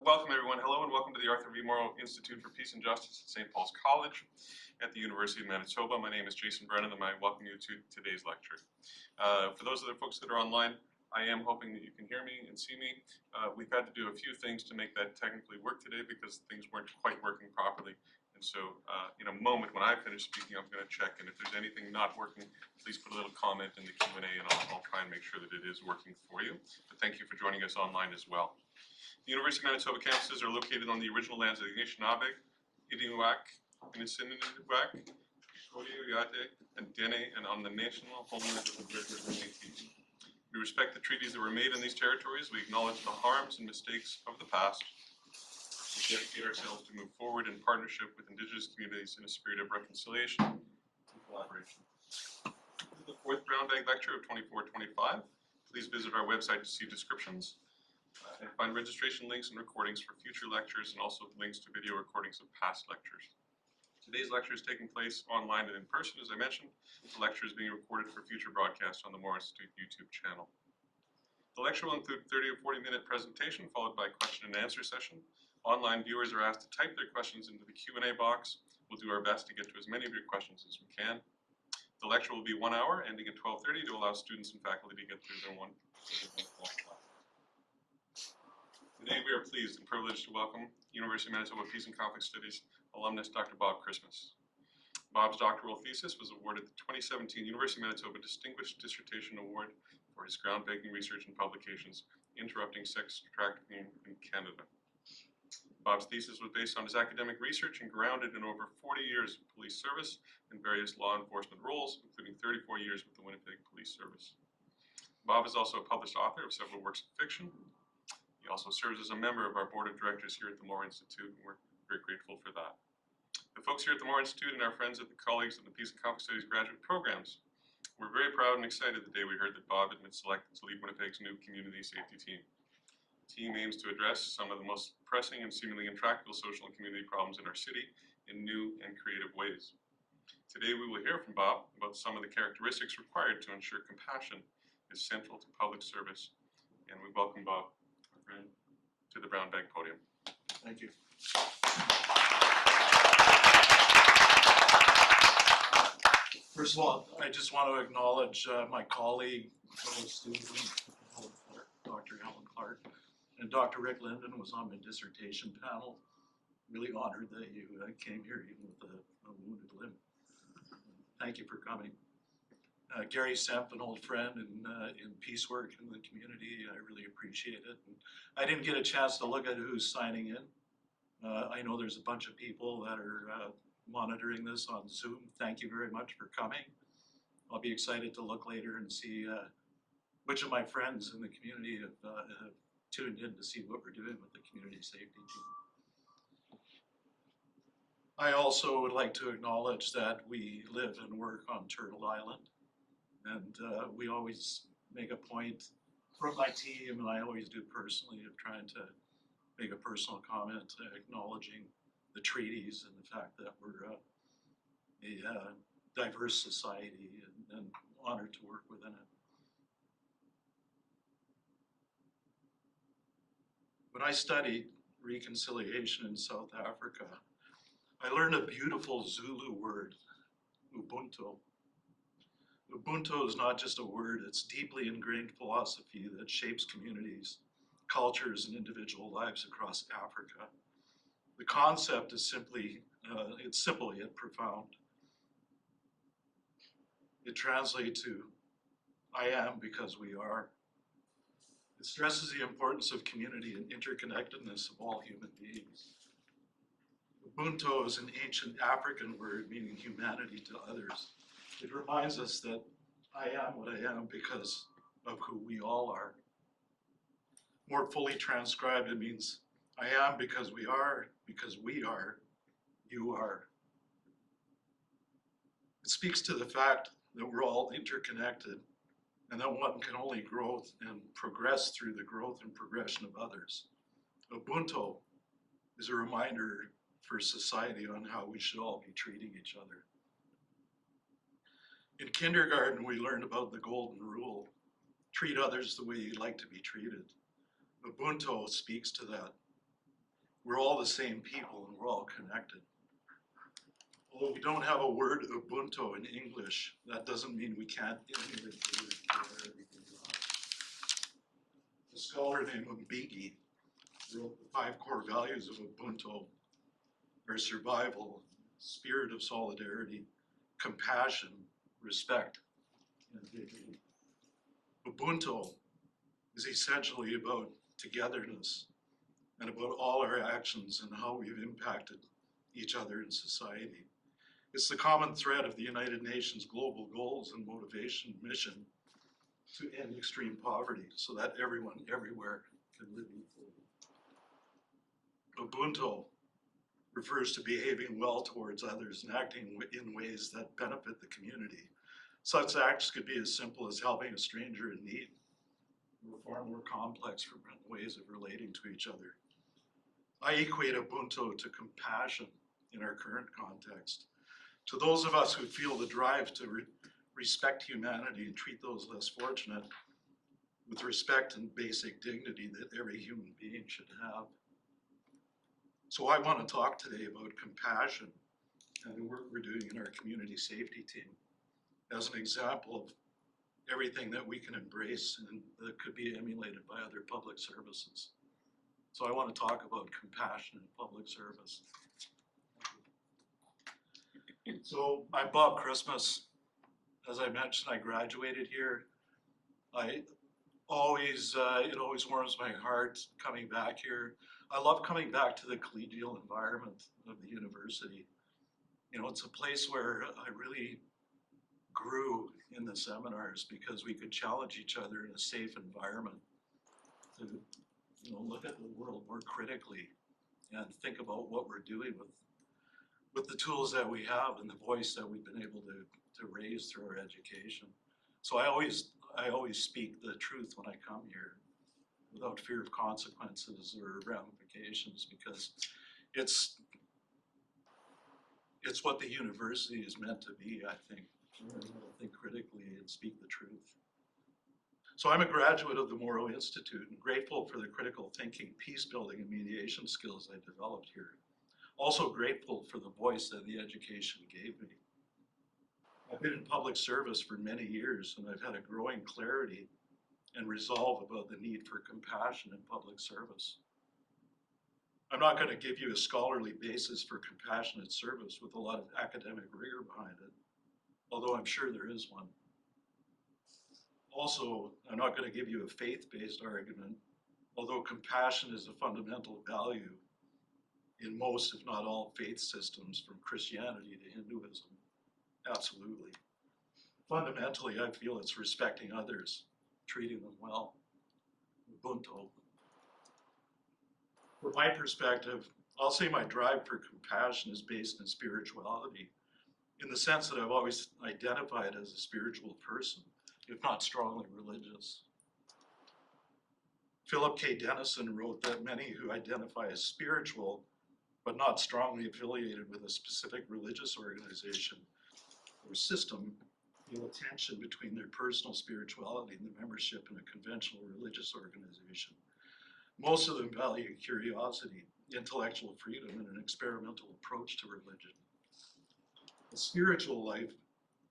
Welcome everyone. Hello and welcome to the Arthur V. Morrow Institute for Peace and Justice at St. Paul's College at the University of Manitoba. My name is Jason Brennan and I welcome you to today's lecture. For those other folks that are online, I am hoping that you can hear me and see me. We've had to do a few things to make that technically work today because things weren't quite working properly. And so in a moment when I finish speaking, I'm going to check, and if there's anything not working, please put a little comment in the Q&A and I'll try and make sure that it is working for you. But thank you for joining us online as well. The University of Manitoba campuses are located on the original lands of the Anishinaabe, Idinuak, Inisinuak, Kodioyate, and Dene, and on the national homeland of the Greater Métis. We respect the treaties that were made in these territories. We acknowledge the harms and mistakes of the past. We dedicate ourselves to move forward in partnership with Indigenous communities in a spirit of reconciliation and collaboration. This is the fourth Brown Bag Lecture of 24-25. Please visit our website to see descriptions and find registration links and recordings for future lectures, and also links to video recordings of past lectures. Today's lecture is taking place online and in person, as I mentioned. The lecture is being recorded for future broadcast on the Morrow Institute YouTube channel. The lecture will include 30 or 40-minute presentation followed by a question and answer session. Online viewers are asked to type their questions into the Q&A box. We'll do our best to get to as many of your questions as we can. The lecture will be 1 hour, ending at 12:30 to allow students and faculty to get through their one class. Today we are pleased and privileged to welcome University of Manitoba Peace and Conflict Studies alumnus Dr. Bob Chrismas. Bob's doctoral thesis was awarded the 2017 University of Manitoba Distinguished Dissertation Award for his groundbreaking research and publications, Interrupting Sex Trafficking in Canada. Bob's thesis was based on his academic research and grounded in over 40 years of police service in various law enforcement roles, including 34 years with the Winnipeg Police Service. Bob is also a published author of several works of fiction. He also serves as a member of our board of directors here at the Morrow Institute, and we're very grateful for that. The folks here at the Morrow Institute and our friends at the colleagues in the Peace and Conflict Studies graduate programs, we're very proud and excited the day we heard that Bob had been selected to lead Winnipeg's new community safety team. The team aims to address some of the most pressing and seemingly intractable social and community problems in our city in new and creative ways. Today we will hear from Bob about some of the characteristics required to ensure compassion is central to public service, and we welcome Bob, our friend, to the Brown Bag podium. Thank you. First of all, I just want to acknowledge my colleague, fellow student, Dr. Helen Clark, and Dr. Rick Linden was on my dissertation panel. Really honored that you came here even with a wounded limb. Thank you for coming. Gary Semp, an old friend in peace work in the community, I really appreciate it. And I didn't get a chance to look at who's signing in. I know there's a bunch of people that are monitoring this on Zoom. Thank you very much for coming. I'll be excited to look later and see which of my friends in the community have tuned in to see what we're doing with the community safety team. I also would like to acknowledge that we live and work on Turtle Island, and we always make a point from my team, and I always do personally, of trying to make a personal comment acknowledging the treaties and the fact that we're a diverse society and honored to work within it. When I studied reconciliation in South Africa, I learned a beautiful Zulu word, Ubuntu. Ubuntu is not just a word, it's deeply ingrained philosophy that shapes communities, cultures, and individual lives across Africa. The concept is simply, it's simple yet profound. It translates to, I am because we are. It stresses the importance of community and interconnectedness of all human beings. Ubuntu is an ancient African word meaning humanity to others. It reminds us that I am what I am because of who we all are. More fully transcribed, it means I am because we are, you are. It speaks to the fact that we're all interconnected and that one can only grow and progress through the growth and progression of others. Ubuntu is a reminder for society on how we should all be treating each other. In kindergarten, we learned about the golden rule. Treat others the way you'd like to be treated. Ubuntu speaks to that. We're all the same people and we're all connected. Although we don't have a word Ubuntu in English, that doesn't mean we can't emulate the word for everything else. A scholar named Mbigi wrote the 5 core values of Ubuntu are survival, spirit of solidarity, compassion, respect, and dignity. Ubuntu is essentially about togetherness and about all our actions and how we've impacted each other in society. It's the common thread of the United Nations global goals and motivation mission to end extreme poverty so that everyone everywhere can live equally. Ubuntu refers to behaving well towards others and acting in ways that benefit the community. Such acts could be as simple as helping a stranger in need, or far more complex ways of relating to each other. I equate Ubuntu to compassion in our current context. To those of us who feel the drive to respect humanity and treat those less fortunate with respect and basic dignity that every human being should have. So I want to talk today about compassion and the work we're doing in our community safety team as an example of everything that we can embrace and that could be emulated by other public services. So I want to talk about compassion in public service. So I'm Bob Chrismas. As I mentioned, I graduated here. It always warms my heart coming back here. I love coming back to the collegial environment of the university. You know, it's a place where I really grew in the seminars because we could challenge each other in a safe environment to, you know, look at the world more critically and think about what we're doing with the tools that we have and the voice that we've been able to raise through our education. So I always speak the truth when I come here without fear of consequences or ramifications, because it's what the university is meant to be, I think. Think critically and speak the truth. So I'm a graduate of the Morrow Institute and grateful for the critical thinking, peace building, and mediation skills I developed here. Also grateful for the voice that the education gave me. I've been in public service for many years and I've had a growing clarity and resolve about the need for compassion in public service. I'm not going to give you a scholarly basis for compassionate service with a lot of academic rigor behind it, although I'm sure there is one. Also, I'm not going to give you a faith-based argument, although compassion is a fundamental value in most, if not all, faith systems, from Christianity to Hinduism. Absolutely. Fundamentally, I feel it's respecting others, treating them well. Ubuntu. From my perspective, I'll say my drive for compassion is based in spirituality, in the sense that I've always identified as a spiritual person, if not strongly religious. Philip K. Dennison wrote that many who identify as spiritual, but not strongly affiliated with a specific religious organization or system, feel a tension between their personal spirituality and the membership in a conventional religious organization. Most of them value curiosity, intellectual freedom, and an experimental approach to religion. A spiritual life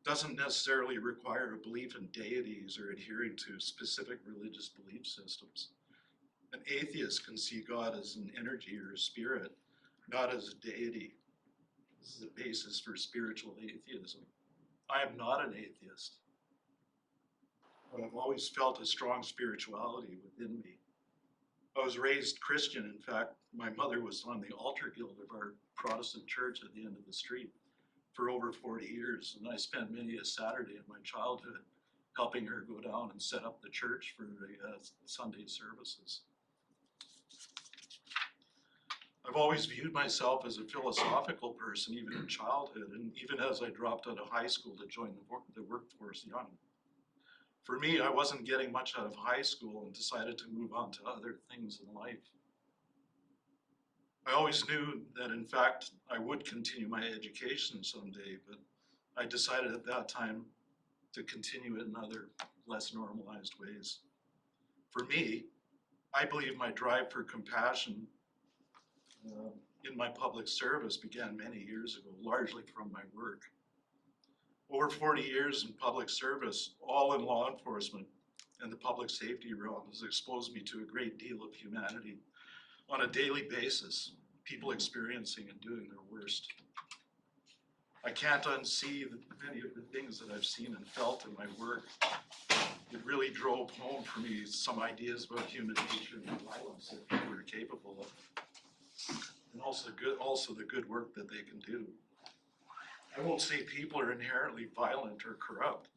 doesn't necessarily require a belief in deities or adhering to specific religious belief systems. An atheist can see God as an energy or a spirit, not as a deity. This is the basis for spiritual atheism. I am not an atheist, but I've always felt a strong spirituality within me. I was raised Christian. In fact, my mother was on the altar guild of our Protestant church at the end of the street for over 40 years, and I spent many a Saturday in my childhood helping her go down and set up the church for the Sunday services. I've always viewed myself as a philosophical person, even in childhood, and even as I dropped out of high school to join the workforce young. For me, I wasn't getting much out of high school and decided to move on to other things in life. I always knew that, in fact, I would continue my education someday, but I decided at that time to continue it in other, less normalized ways. For me, I believe my drive for compassion in my public service began many years ago, largely from my work. Over 40 years in public service, all in law enforcement and the public safety realm, has exposed me to a great deal of humanity on a daily basis, people experiencing and doing their worst. I can't unsee many of the things that I've seen and felt in my work. It really drove home for me some ideas about human nature and violence that people are capable of, and also the good work that they can do. I won't say people are inherently violent or corrupt,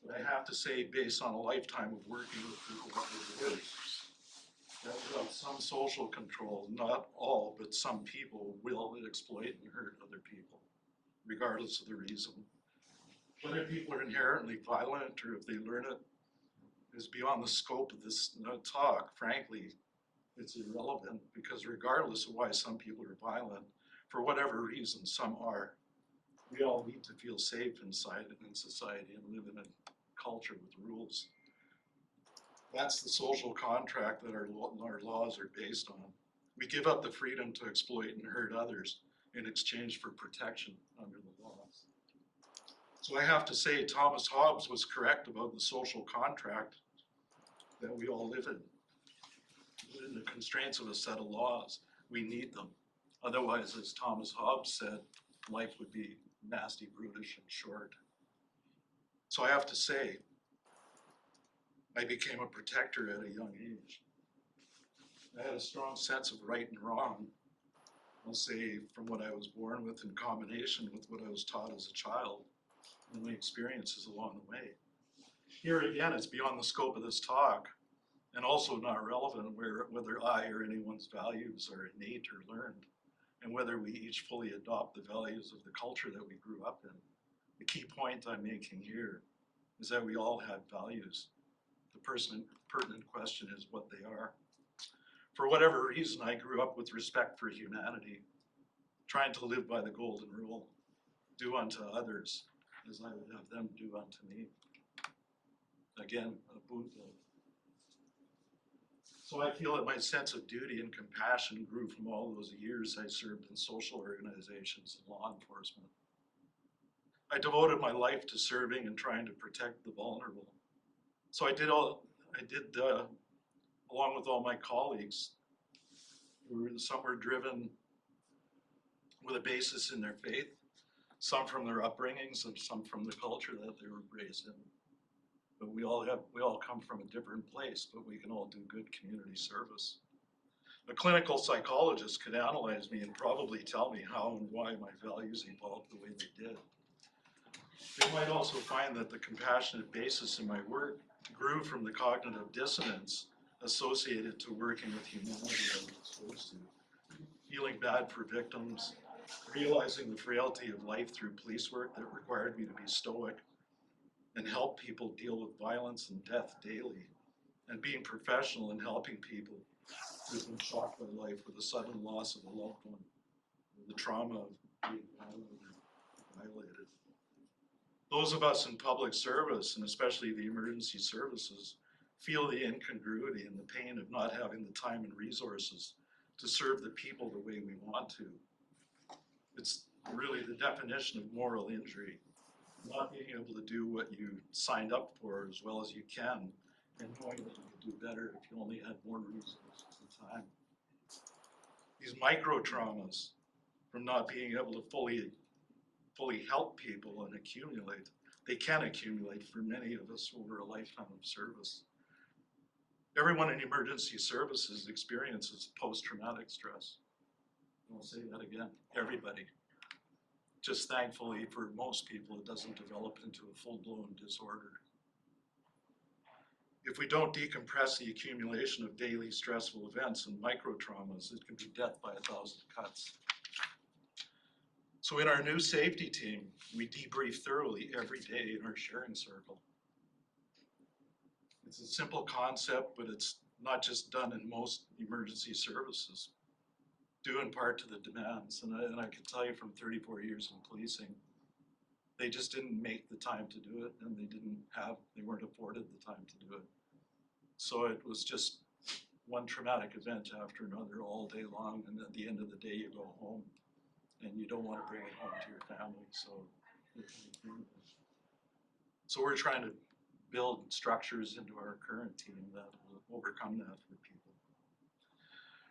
but I have to say, based on a lifetime of working with people what they do, that without some social control, not all, but some people will exploit and hurt other people, regardless of the reason. Whether people are inherently violent or if they learn it is beyond the scope of this talk. Frankly, it's irrelevant, because regardless of why some people are violent, for whatever reason, some are. We all need to feel safe inside in society and live in a culture with rules. That's the social contract that our laws are based on. We give up the freedom to exploit and hurt others in exchange for protection under the laws. So I have to say, Thomas Hobbes was correct about the social contract that we all live in. In the constraints of a set of laws, we need them. Otherwise, as Thomas Hobbes said, life would be nasty, brutish, and short. So I have to say, I became a protector at a young age. I had a strong sense of right and wrong, I'll say, from what I was born with in combination with what I was taught as a child and my experiences along the way. Here again, it's beyond the scope of this talk, and also not relevant whether I or anyone's values are innate or learned, and whether we each fully adopt the values of the culture that we grew up in. The key point I'm making here is that we all have values. The pertinent question is what they are. For whatever reason, I grew up with respect for humanity, trying to live by the golden rule, do unto others as I would have them do unto me. Again, a Buddha. So I feel that my sense of duty and compassion grew from all those years I served in social organizations and law enforcement. I devoted my life to serving and trying to protect the vulnerable. So I did along with all my colleagues, some were driven with a basis in their faith, some from their upbringings and some from the culture that they were raised in. But we all come from a different place, but we can all do good community service. A clinical psychologist could analyze me and probably tell me how and why my values evolved the way they did. They might also find that the compassionate basis in my work grew from the cognitive dissonance associated to working with humanity I was exposed to. Feeling bad for victims, realizing the frailty of life through police work that required me to be stoic and help people deal with violence and death daily, and being professional in helping people who've been shocked by life with the sudden loss of a loved one, or the trauma of being violated. Those of us in public service, and especially the emergency services, feel the incongruity and the pain of not having the time and resources to serve the people the way we want to. It's really the definition of moral injury, not being able to do what you signed up for as well as you can, and knowing that you could do better if you only had more resources and time. These micro traumas from not being able to fully help people and accumulate, they can accumulate for many of us over a lifetime of service. Everyone in emergency services experiences post-traumatic stress. I'll say that again, everybody. Just thankfully for most people, it doesn't develop into a full-blown disorder. If we don't decompress the accumulation of daily stressful events and micro-traumas, it can be death by 1,000 cuts. So in our new safety team, we debrief thoroughly every day in our sharing circle. It's a simple concept, but it's not just done in most emergency services, due in part to the demands. And I can tell you from 34 years in policing, they just didn't make the time to do it, and they weren't afforded the time to do it. So it was just one traumatic event after another all day long, and at the end of the day you go home and you don't want to bring it home to your family. So we're trying to build structures into our current team that will overcome that for people.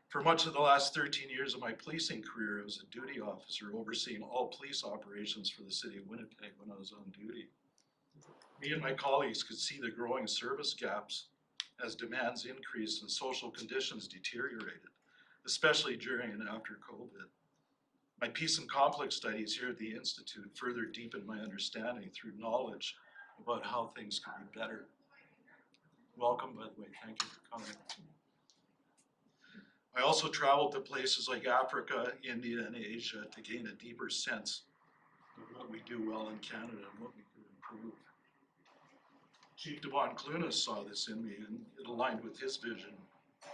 For much of the last 13 years of my policing career, I was a duty officer overseeing all police operations for the city of Winnipeg when I was on duty. Me and my colleagues could see the growing service gaps as demands increased and social conditions deteriorated, especially during and after COVID. My peace and conflict studies here at the Institute further deepened my understanding through knowledge about how things could be better. Welcome, by the way, thank you for coming. I also traveled to places like Africa, India, and Asia to gain a deeper sense of what we do well in Canada and what we could improve. Chief Devon Clunas saw this in me, and it aligned with his vision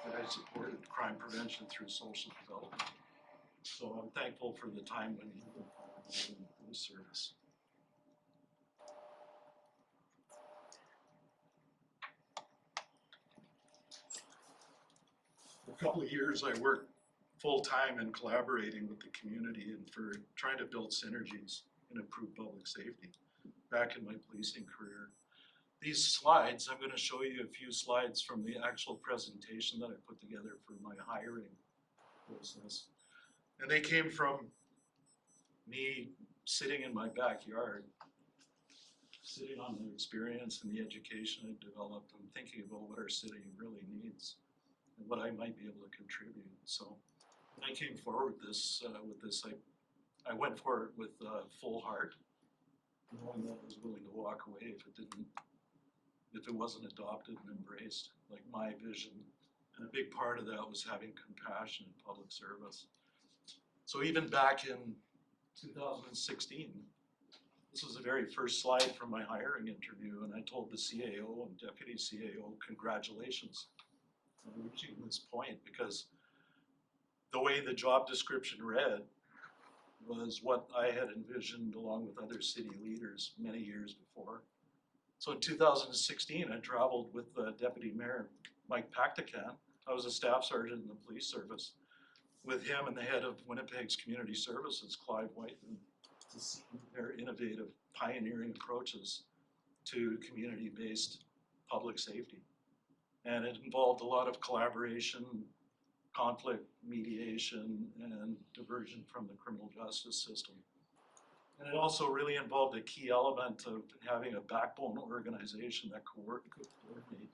that I supported crime prevention through social development. So I'm thankful for the time when he was in the police service. For a couple of years, I worked full-time in collaborating with the community and for trying to build synergies and improve public safety back in my policing career. These slides, I'm going to show you a few slides from the actual presentation that I put together for my hiring process. And they came from me sitting in my backyard, sitting on the experience and the education I developed and thinking about what our city really needs and what I might be able to contribute. So when I came forward with this, I went for it with a full heart, knowing that I was willing to walk away if it wasn't adopted and embraced, like my vision. And a big part of that was having compassion in public service. So even back in 2016, this was the very first slide from my hiring interview, and I told the CAO and deputy CAO, congratulations on reaching this point, because the way the job description read was what I had envisioned along with other city leaders many years before. So in 2016, I traveled with Deputy Mayor Mike Pactacan. I was a staff sergeant in the police service with him and the head of Winnipeg's Community Services, Clive Whiteman, to see their innovative, pioneering approaches to community-based public safety. And it involved a lot of collaboration, conflict mediation, and diversion from the criminal justice system. And it also really involved a key element of having a backbone organization that could coordinate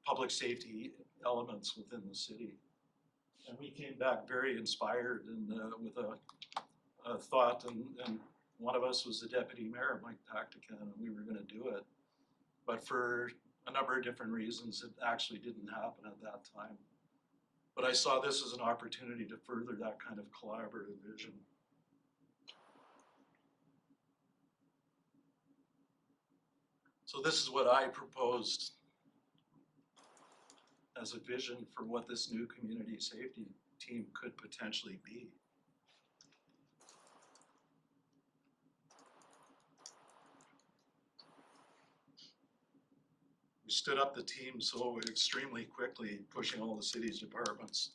public safety elements within the city. And we came back very inspired and with a thought, and one of us was the deputy mayor, Mike Pactacan, and we were going to do it. But for a number of different reasons, it actually didn't happen at that time. But I saw this as an opportunity to further that kind of collaborative vision. So this is what I proposed as a vision for what this new community safety team could potentially be. We stood up the team so extremely quickly, pushing all the city's departments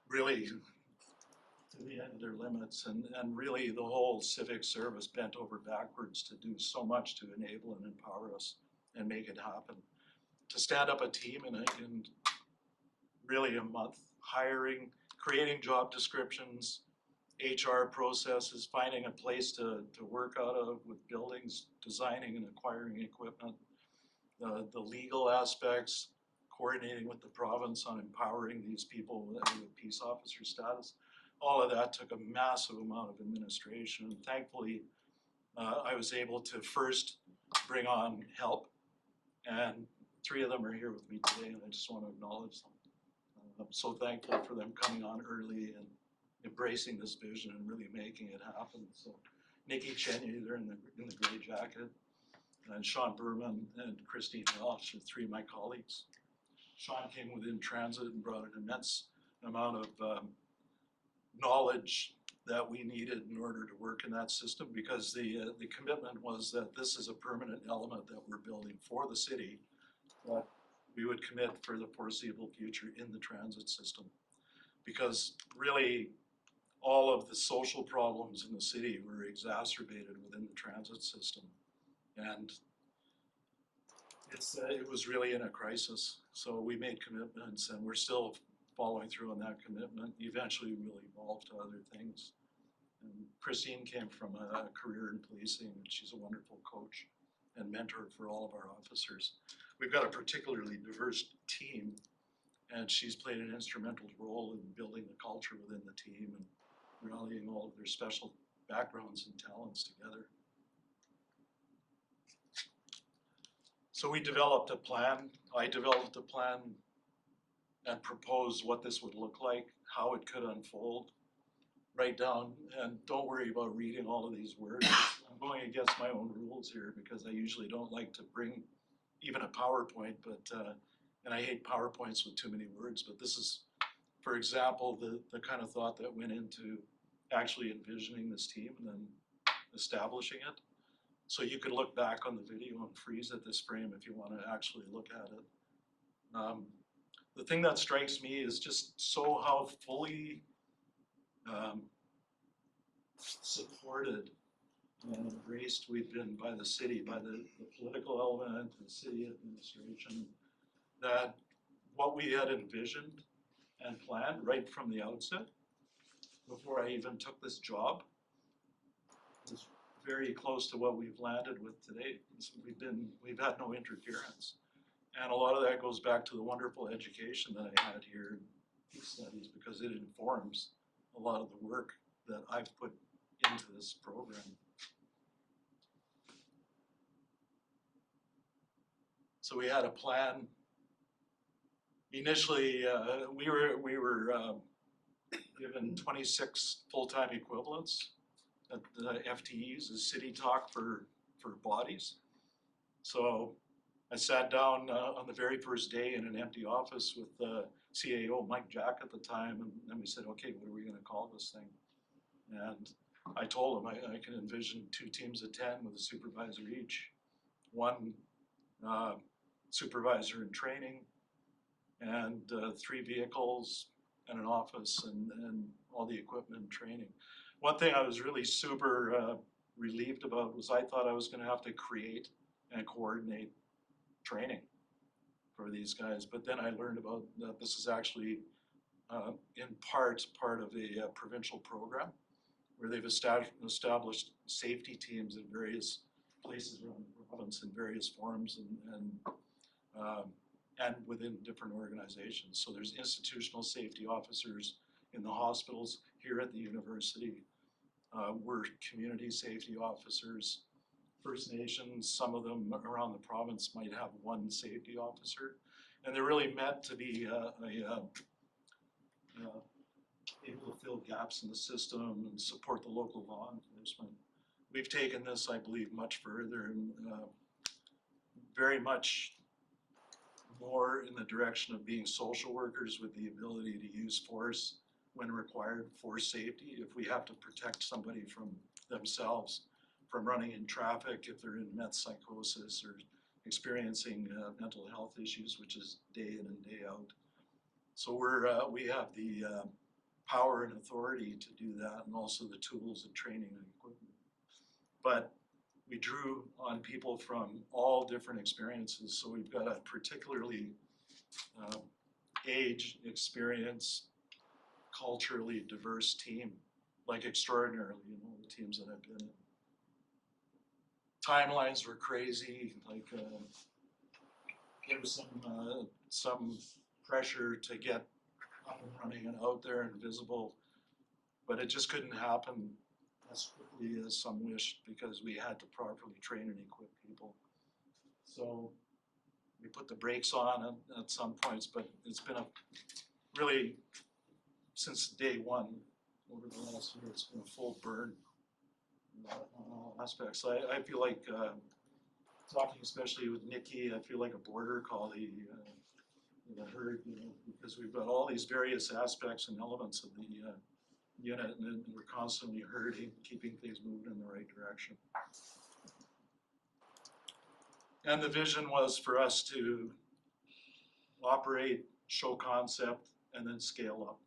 really to the end of their limits, and really the whole civic service bent over backwards to do so much to enable and empower us and make it happen. To stand up a team in really a month, hiring, creating job descriptions, HR processes, finding a place to work out of with buildings, designing and acquiring equipment, the legal aspects, coordinating with the province on empowering these people with peace officer status. All of that took a massive amount of administration. And thankfully, I was able to first bring on help, and 3 of them are here with me today, and I just want to acknowledge them. I'm so thankful for them coming on early and embracing this vision and really making it happen. So Nikki Cheney, they're in the gray jacket, and Sean Berman and Christine Welch are 3 of my colleagues. Sean came within transit and brought an immense amount of knowledge that we needed in order to work in that system, because the commitment was that this is a permanent element that we're building for the city, but we would commit for the foreseeable future in the transit system. Because really, all of the social problems in the city were exacerbated within the transit system. And it was really in a crisis. So we made commitments, and we're still following through on that commitment. Eventually we'll evolve to other things. And Christine came from a career in policing, and she's a wonderful coach and mentor for all of our officers. We've got a particularly diverse team, and she's played an instrumental role in building the culture within the team and rallying all of their special backgrounds and talents together. So we developed a plan. I developed a plan and proposed what this would look like, how it could unfold. Write down, and don't worry about reading all of these words. I'm going against my own rules here because I usually don't like to bring even a PowerPoint, and I hate PowerPoints with too many words, but this is, for example, the kind of thought that went into actually envisioning this team and then establishing it. So you could look back on the video and freeze at this frame if you want to actually look at it. The thing that strikes me is just how fully supported and embraced we've been by the city, by the political element, the city administration, that what we had envisioned and planned right from the outset, before I even took this job, was very close to what we've landed with today. So we've had no interference. And a lot of that goes back to the wonderful education that I had here in peace studies, because it informs a lot of the work that I've put into this program. So we had a plan. Initially, we were given 26 full-time equivalents at the FTEs, is city talk for bodies. So I sat down on the very first day in an empty office with CAO Mike Jack at the time, and then we said, okay, what are we going to call this thing? And I told him I can envision 2 teams of 10 with a supervisor each, 1 supervisor in training, and 3 vehicles and an office and all the equipment and training. One thing I was really super relieved about was I thought I was going to have to create and coordinate training for these guys, but then I learned about that this is actually in part of a provincial program where they've established safety teams in various places around the province in various forms and within different organizations. So there's institutional safety officers in the hospitals here at the university. We're community safety officers. First Nations, some of them around the province might have 1 safety officer. And they're really meant to be able to fill gaps in the system and support the local law enforcement. We've taken this, I believe, much further and very much more in the direction of being social workers with the ability to use force when required for safety. If we have to protect somebody from themselves, from running in traffic, if they're in meth psychosis or experiencing mental health issues, which is day in and day out. So we have the power and authority to do that, and also the tools and training and equipment. But we drew on people from all different experiences, so we've got a particularly age, experience, culturally diverse team, like extraordinarily in all the teams that I've been in. Timelines were crazy, like there was some pressure to get up and running and out there and visible, but it just couldn't happen as quickly as some wished because we had to properly train and equip people. So we put the brakes on at some points, but it's been really, since day 1, over the last year, it's been a full burn on all aspects. I feel like, talking especially with Nikki, I feel like a border collie in a herd, because we've got all these various aspects and elements of the unit, and we're constantly herding, keeping things moving in the right direction. And the vision was for us to operate, show concept, and then scale up.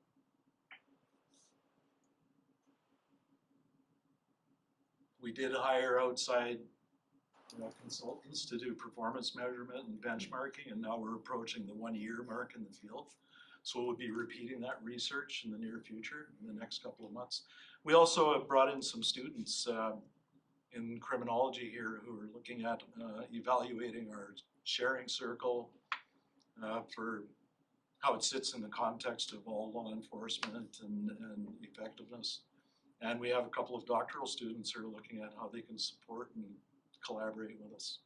We did hire outside consultants to do performance measurement and benchmarking, and now we're approaching the 1-year mark in the field. So we'll be repeating that research in the near future, in the next couple of months. We also have brought in some students in criminology here who are looking at evaluating our sharing circle for how it sits in the context of all law enforcement and effectiveness. And we have a couple of doctoral students who are looking at how they can support and collaborate with us.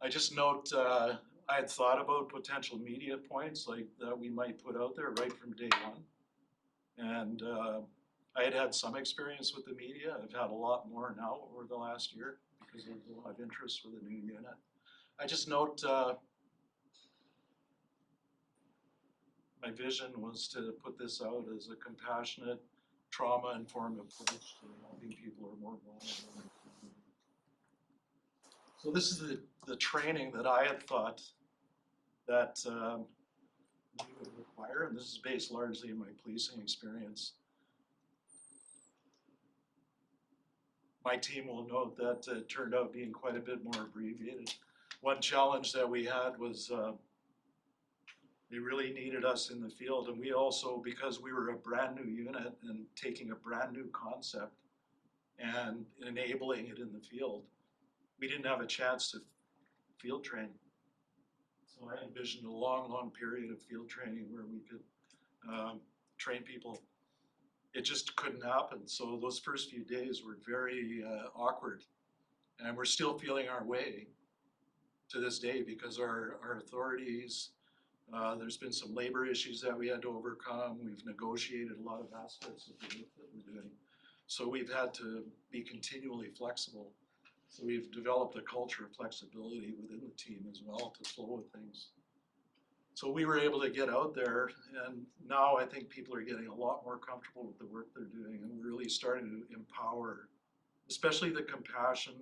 I just note, I had thought about potential media points like that we might put out there right from day one. And I had had some experience with the media. I've had a lot more now over the last year because there's a lot of interest with the new unit. I just note my vision was to put this out as a compassionate, trauma-informed approach to helping people who are more vulnerable. So this is the training that I had thought that we would require, and this is based largely in my policing experience. My team will note that it turned out being quite a bit more abbreviated. One challenge that we had was they really needed us in the field, and we also, because we were a brand new unit and taking a brand new concept and enabling it in the field, we didn't have a chance to field train. So I envisioned a long, long period of field training where we could train people. It just couldn't happen. So those first few days were very awkward, and we're still feeling our way to this day because our authorities, there's been some labor issues that we had to overcome. We've negotiated a lot of aspects of the work that we're doing. So we've had to be continually flexible. So we've developed a culture of flexibility within the team as well to flow with things. So we were able to get out there, and now I think people are getting a lot more comfortable with the work they're doing, and we're really starting to empower, especially the compassion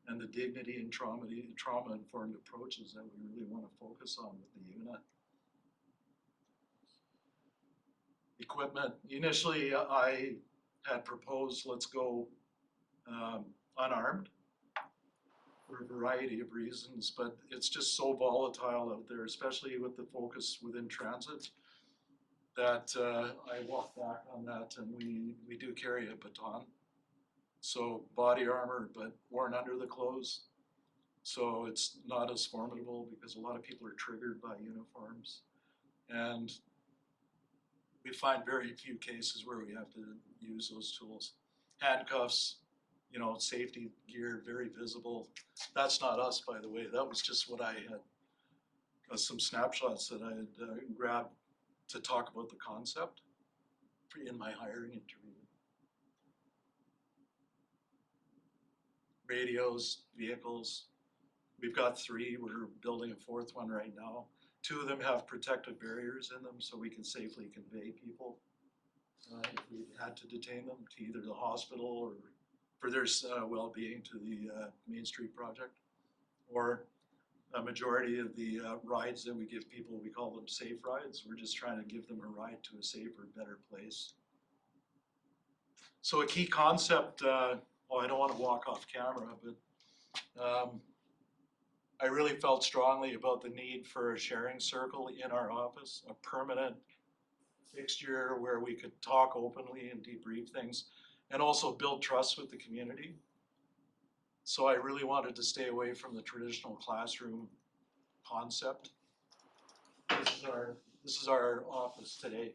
and the dignity and trauma-informed approaches that we really want to focus on with the unit. Equipment. Initially, I had proposed let's go unarmed for a variety of reasons, but it's just so volatile out there, especially with the focus within transit, that I walk back on that, and we do carry a baton. So body armor, but worn under the clothes. So it's not as formidable because a lot of people are triggered by uniforms. And we find very few cases where we have to use those tools. Handcuffs, you know, safety gear, very visible. That's not us, by the way. That was just what I had, some snapshots that I had grabbed to talk about the concept in my hiring interview. Radios, vehicles. We've got 3. We're building a 4th one right now. 2 of them have protective barriers in them so we can safely convey people if we had to detain them to either the hospital or for their well-being to the Main Street project. Or a majority of the rides that we give people, we call them safe rides. We're just trying to give them a ride to a safer, better place. So a key concept, well, I don't want to walk off camera, but I really felt strongly about the need for a sharing circle in our office, a permanent fixture where we could talk openly and debrief things, and also build trust with the community. So I really wanted to stay away from the traditional classroom concept. This is our office today.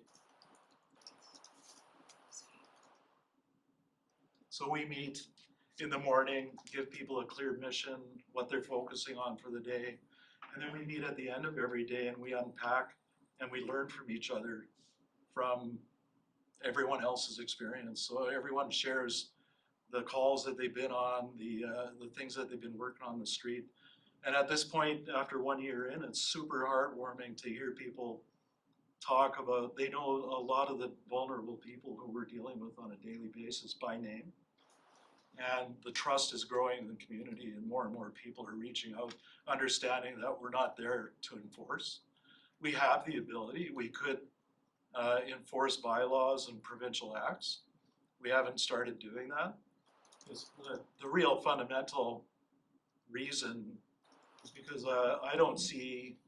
So we meet in the morning, give people a clear mission, what they're focusing on for the day. And then we meet at the end of every day and we unpack and we learn from each other, from everyone else's experience. So everyone shares the calls that they've been on, the things that they've been working on the street. And at this point, after 1 year in, it's super heartwarming to hear people talk about, they know a lot of the vulnerable people who we're dealing with on a daily basis by name. And the trust is growing in the community, and more people are reaching out, understanding that we're not there to enforce. We have the ability, we could enforce bylaws and provincial acts. We haven't started doing that. The real fundamental reason is because I don't see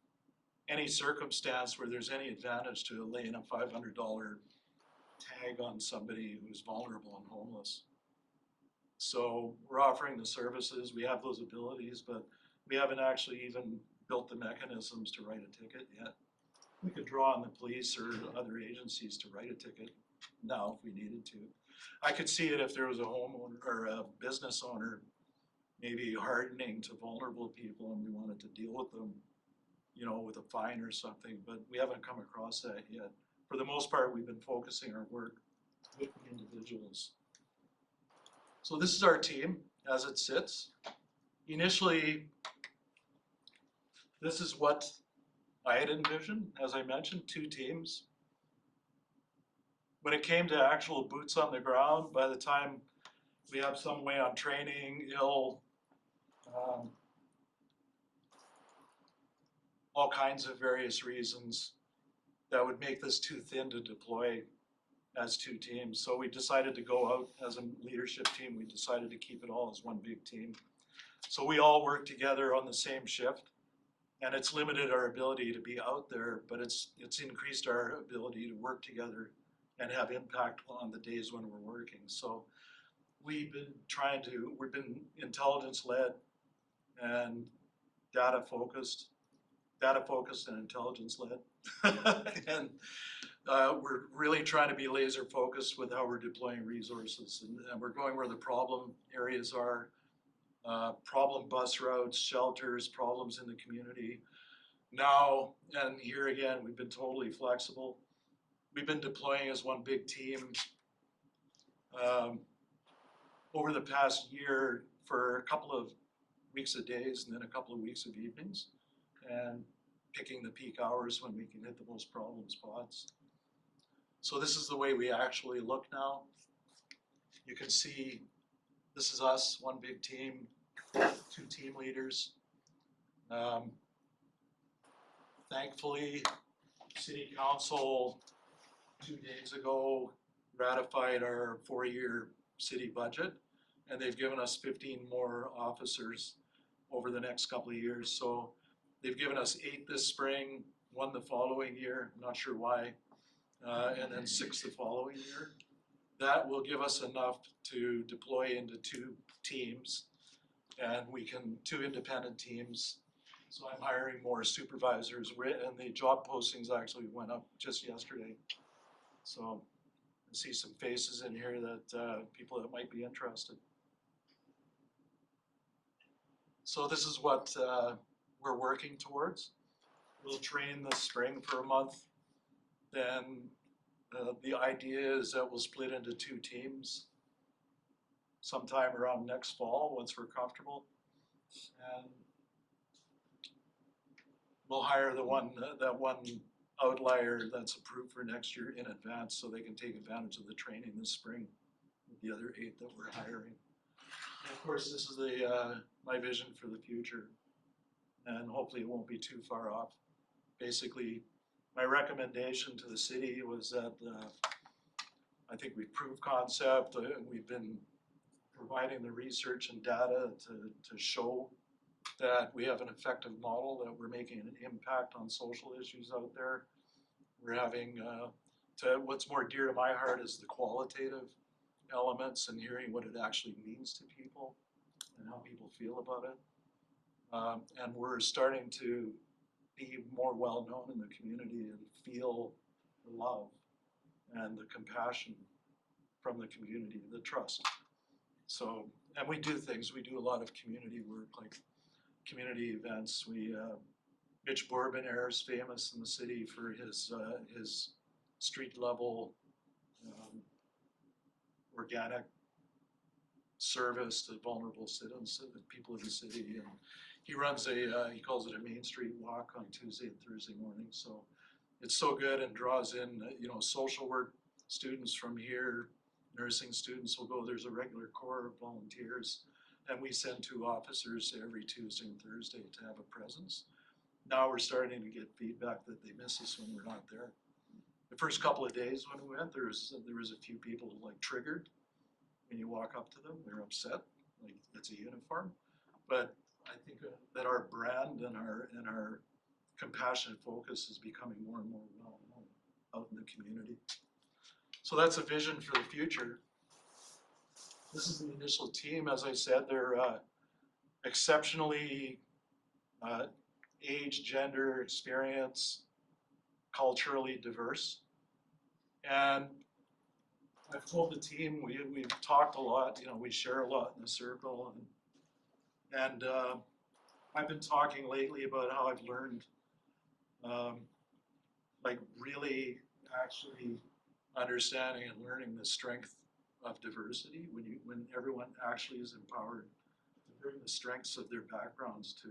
any circumstance where there's any advantage to laying a $500 tag on somebody who's vulnerable and homeless. So we're offering the services, we have those abilities, but we haven't actually even built the mechanisms to write a ticket yet. We could draw on the police or other agencies to write a ticket now if we needed to. I could see it if there was a homeowner or a business owner maybe hardening to vulnerable people and we wanted to deal with them, you know, with a fine or something, but we haven't come across that yet. For the most part, we've been focusing our work with the individuals. So this is our team as it sits. Initially, this is what I had envisioned, as I mentioned, 2 teams. When it came to actual boots on the ground, by the time we have some way on training, all kinds of various reasons that would make this too thin to deploy as 2 teams. So we decided to go out as a leadership team. We decided to keep it all as one big team. So we all work together on the same shift, and it's limited our ability to be out there, but it's increased our ability to work together and have impact on the days when we're working. So we've been intelligence led and data focused and intelligence led. And we're really trying to be laser focused with how we're deploying resources, and we're going where the problem areas are, problem bus routes, shelters, problems in the community. Now, and here again, we've been totally flexible. We've been deploying as one big team over the past year for a couple of weeks of days and then a couple of weeks of evenings, and picking the peak hours when we can hit the most problem spots. So this is the way we actually look now. You can see this is us, one big team, 2 team leaders. Thankfully, City Council 2 days ago ratified our 4-year city budget, and they've given us 15 more officers over the next couple of years. So they've given us 8 this spring, 1 the following year, I'm not sure why, and then 6 the following year. That will give us enough to deploy into 2 teams, and 2 independent teams. So I'm hiring more supervisors, and the job postings actually went up just yesterday. So I see some faces in here that people that might be interested. So this is what we're working towards. We'll train this spring for a month. Then the idea is that we'll split into 2 teams sometime around next fall once we're comfortable. And we'll hire that one outlier that's approved for next year in advance so they can take advantage of the training this spring with the other 8 that we're hiring. And of course, this is my vision for the future, and hopefully it won't be too far off. Basically, my recommendation to the city was that I think we've proved concept. We've been providing the research and data to show that we have an effective model, that we're making an impact on social issues out there. We're having, what's more dear to my heart is the qualitative elements and hearing what it actually means to people and how people feel about it. And we're starting to be more well known in the community and feel the love and the compassion from the community, the trust. So, and we do things, we do a lot of community work, like community events. Mitch Bourbonnaire is famous in the city for his street level organic service to vulnerable citizens, people of the city. And he runs he calls it a Main Street walk on Tuesday and Thursday mornings. So it's so good and draws in, social work students from here, nursing students will go. There's a regular corps of volunteers, and we send 2 officers every Tuesday and Thursday to have a presence. Now we're starting to get feedback that they miss us when we're not there. The first couple of days when we went, there was a few people like triggered. When you walk up to them, they're upset, like it's a uniform. But I think that our brand and our compassionate focus is becoming more and more well known out in the community. So that's a vision for the future. This is the initial team. As I said, they're exceptionally age, gender, experience, culturally diverse. And I've told the team, we've talked a lot, we share a lot in the circle. And I've been talking lately about how I've learned, like really actually understanding and learning the strength of diversity when everyone actually is empowered to bring the strengths of their backgrounds to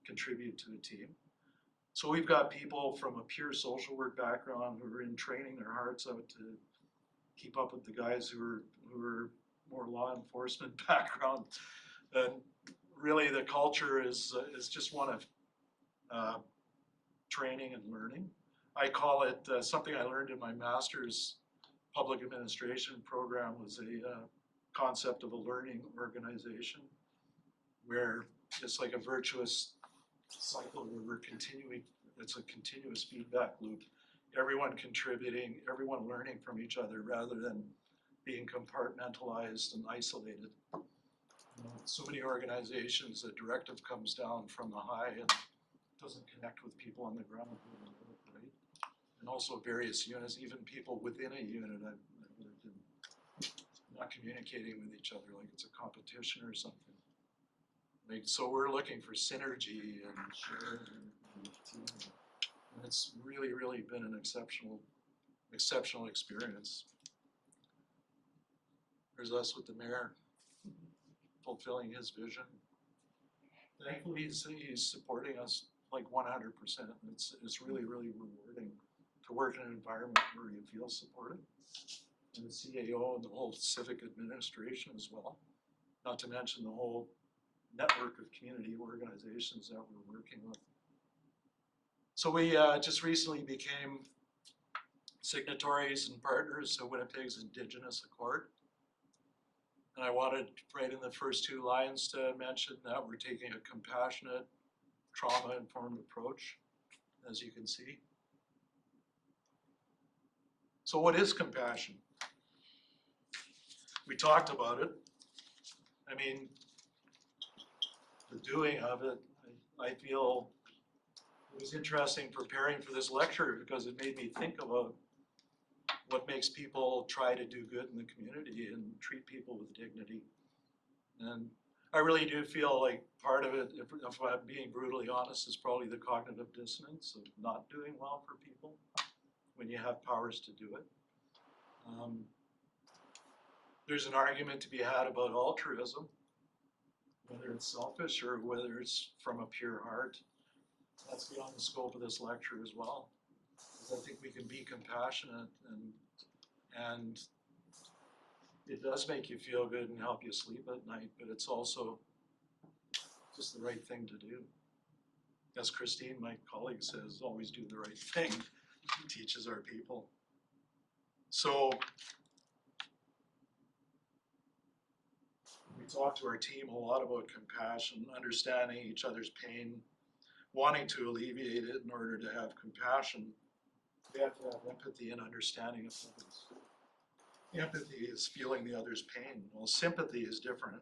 contribute to a team. So we've got people from a pure social work background who are in training their hearts out to keep up with the guys who are more law enforcement background. And really the culture is just one of training and learning. I call it something I learned in my master's public administration program was a concept of a learning organization, where it's like a virtuous cycle where we're continuing, it's a continuous feedback loop. Everyone contributing, everyone learning from each other rather than being compartmentalized and isolated. So many organizations, the directive comes down from the high and doesn't connect with people on the ground, right? And also various units, even people within a unit, I've lived in, not communicating with each other like it's a competition or something. Like, so we're looking for synergy and sharing and team. And it's really, really been an exceptional experience. There's us with the mayor fulfilling his vision. Thankfully, he's supporting us like 100%. It's really, really rewarding to work in an environment where you feel supported. And the CAO and the whole civic administration as well. Not to mention the whole network of community organizations that we're working with. So we just recently became signatories and partners to Winnipeg's Indigenous Accord. And I wanted right in the first 2 lines to mention that we're taking a compassionate, trauma-informed approach, as you can see. So what is compassion? We talked about it. I mean, the doing of it, I feel it was interesting preparing for this lecture because it made me think about what makes people try to do good in the community and treat people with dignity. And I really do feel like part of it, if I'm being brutally honest, is probably the cognitive dissonance of not doing well for people when you have powers to do it. There's an argument to be had about altruism, whether it's selfish or whether it's from a pure heart. That's beyond the scope of this lecture as well. I think we can be compassionate and it does make you feel good and help you sleep at night, but it's also just the right thing to do. As Christine, my colleague, says, always do the right thing. She teaches our people. So we talk to our team a lot about compassion, understanding each other's pain, wanting to alleviate it in order to have compassion. We have to have empathy and understanding of others. Empathy is feeling the other's pain. Well, sympathy is different.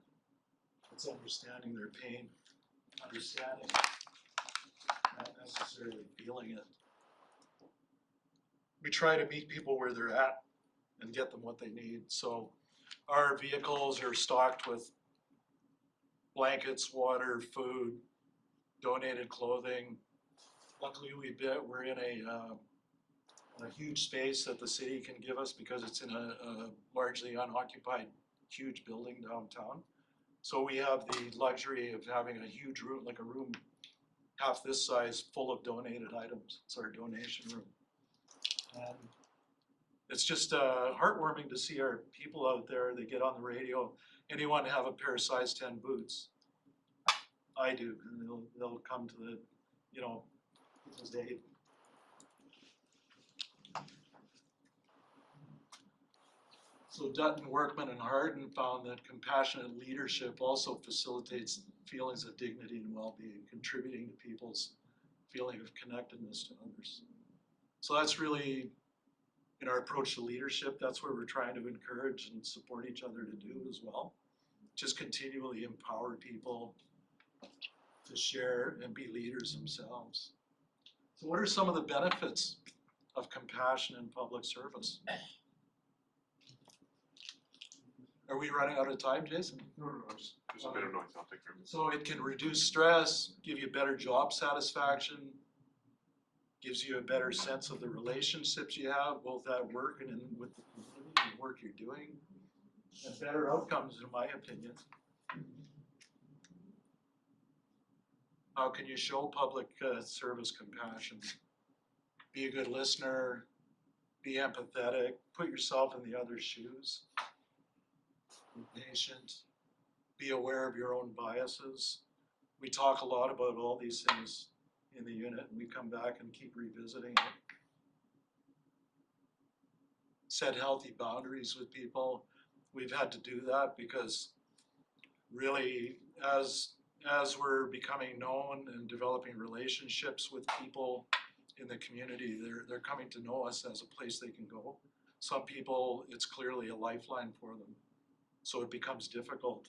It's understanding their pain, understanding, not necessarily feeling it. We try to meet people where they're at and get them what they need. So our vehicles are stocked with blankets, water, food, donated clothing. Luckily, we're in a huge space that the city can give us because it's in a largely unoccupied, huge building downtown. So we have the luxury of having a huge room, like a room half this size, full of donated items. It's our donation room. And it's just heartwarming to see our people out there. They get on the radio. Anyone have a pair of size 10 boots? I do, and they'll come to the, you know, people's aid. So Dutton, Workman, and Hardin found that compassionate leadership also facilitates feelings of dignity and well-being, contributing to people's feeling of connectedness to others. So that's really, in our approach to leadership, that's where we're trying to encourage and support each other to do as well. Just continually empower people to share and be leaders themselves. So what are some of the benefits of compassion in public service? Are we running out of time, Jason? No, there's a bit of noise, I'll take care of it. So it can reduce stress, give you better job satisfaction, gives you a better sense of the relationships you have, both at work and with the community and the work you're doing, and better outcomes, in my opinion. How can you show public service compassion? Be a good listener, be empathetic, put yourself in the other's shoes. Be patient, be aware of your own biases. We talk a lot about all these things in the unit, and we come back and keep revisiting it. Set healthy boundaries with people. We've had to do that because really, as we're becoming known and developing relationships with people in the community, they're coming to know us as a place they can go. Some people, it's clearly a lifeline for them. So it becomes difficult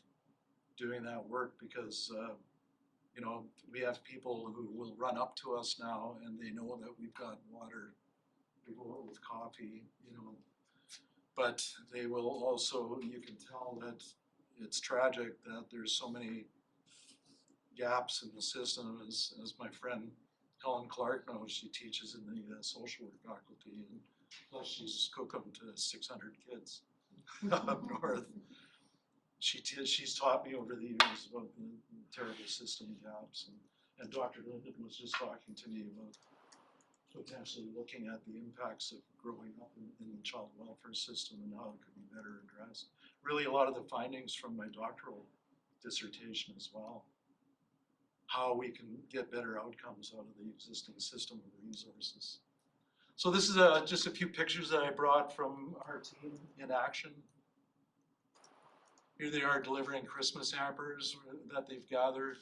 doing that work because, you know, we have people who will run up to us now and they know that we've got water, we go with coffee, you know. But they will also, you can tell that it's tragic that there's so many gaps in the system, as my friend Helen Clark knows. She teaches in the social work faculty, and plus she's cooking to 600 kids up north. She's taught me over the years about the terrible system gaps, and Dr. Linden was just talking to me about potentially looking at the impacts of growing up in the child welfare system and how it could be better addressed. Really, a lot of the findings from my doctoral dissertation as well. How we can get better outcomes out of the existing system of resources. So this is just a few pictures that I brought from our team in action. Here they are delivering Christmas hampers that they've gathered.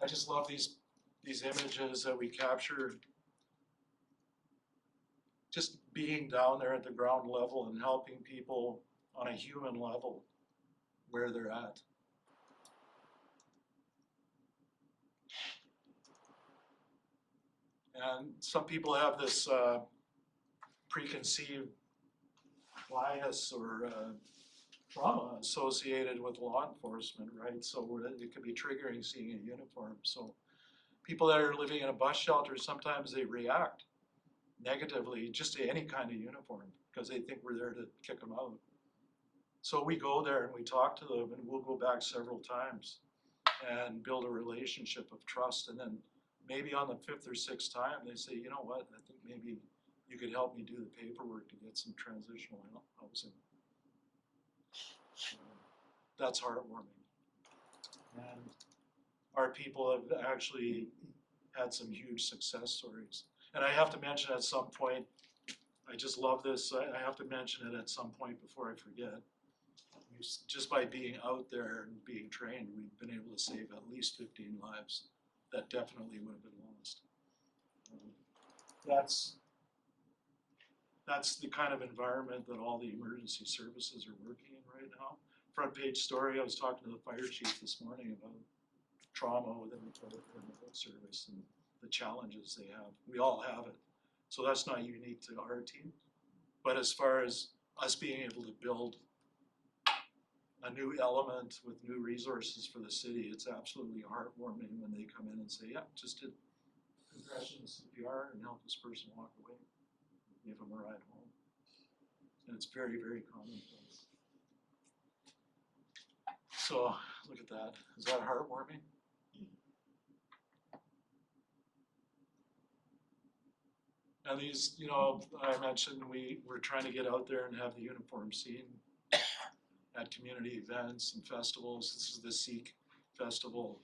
I just love these images that we capture. Just being down there at the ground level and helping people on a human level where they're at. And some people have this preconceived bias or trauma associated with law enforcement, right? So it could be triggering seeing a uniform. So people that are living in a bus shelter, sometimes they react negatively just to any kind of uniform because they think we're there to kick them out. So we go there and we talk to them, and we'll go back several times and build a relationship of trust. And then maybe on the 5th or 6th time, they say, you know what, I think maybe you could help me do the paperwork to get some transitional housing. That's heartwarming. And our people have actually had some huge success stories. And I have to mention at some point, I just love this, I have to mention it at some point before I forget. Just by being out there and being trained, we've been able to save at least 15 lives that definitely would have been lost. That's the kind of environment that all the emergency services are working in right now. Front page story, I was talking to the fire chief this morning about trauma within the public service and the challenges they have. We all have it. So that's not unique to our team. But as far as us being able to build a new element with new resources for the city, it's absolutely heartwarming when they come in and say, yeah, just did compression CPR and help this person walk away. Give them a ride home. And it's very, very commonplace. So look at that. Is that heartwarming? And these, I mentioned we're trying to get out there and have the uniform seen at community events and festivals. This is the Sikh festival.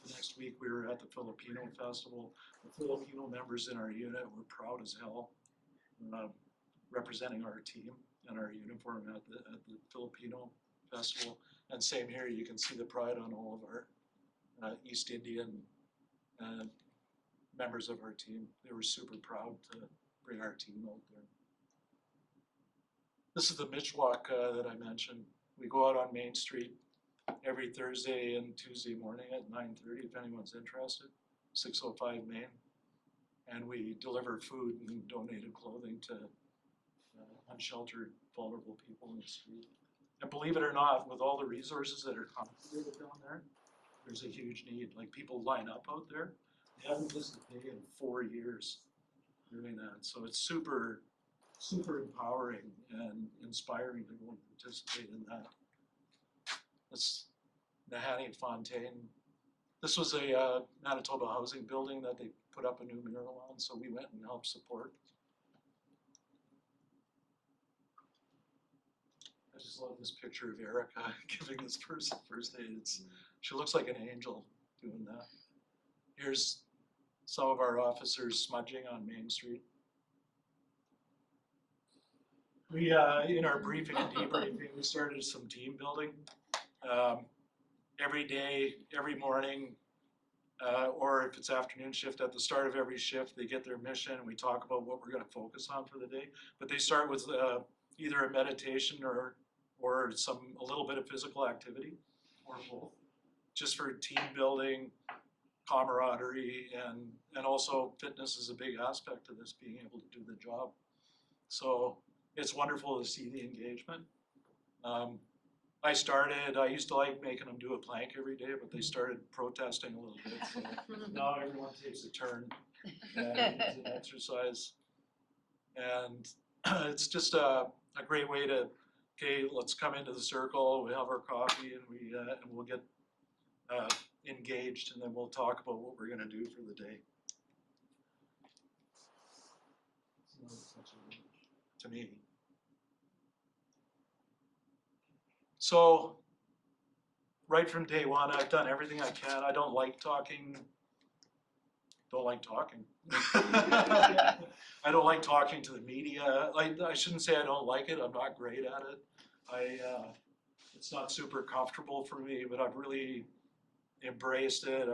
Next week we were at the Filipino festival. The Filipino members in our unit were proud as hell, representing our team and our uniform at the Filipino festival. And same here, you can see the pride on all of our East Indian members of our team. They were super proud to bring our team out there. This is the Mitch Walk that I mentioned. We go out on Main Street every Thursday and Tuesday morning at 9:30 if anyone's interested, 605 Main. And we deliver food and donated clothing to unsheltered, vulnerable people in the street. And believe it or not, with all the resources that are concentrated down there, there's a huge need. Like, people line up out there. They haven't missed a day in 4 years doing that. So it's super, super empowering and inspiring to go and participate in that. That's Nahanni Fontaine. This was a Manitoba housing building that they put up a new mural on, so we went and helped support. I just love this picture of Erica giving this person first aid. She looks like an angel doing that. Here's some of our officers smudging on Main Street. We, in our briefing and debriefing, we started some team building. Every day, every morning, or if it's afternoon shift, at the start of every shift, they get their mission and we talk about what we're going to focus on for the day. But they start with either a meditation or a little bit of physical activity, or both, just for team building, camaraderie, and also fitness is a big aspect of this, being able to do the job. So it's wonderful to see the engagement. I used to like making them do a plank every day, but they started protesting a little bit. So now everyone takes a turn and it's an exercise. And it's just a great way to, okay, let's come into the circle, we have our coffee, and we'll get engaged, and then we'll talk about what we're gonna do for the day. To me. So, right from day one, I've done everything I can. I don't like talking. I don't like talking to the media. I shouldn't say I don't like it. I'm not great at it. It's not super comfortable for me, but I've really embraced it.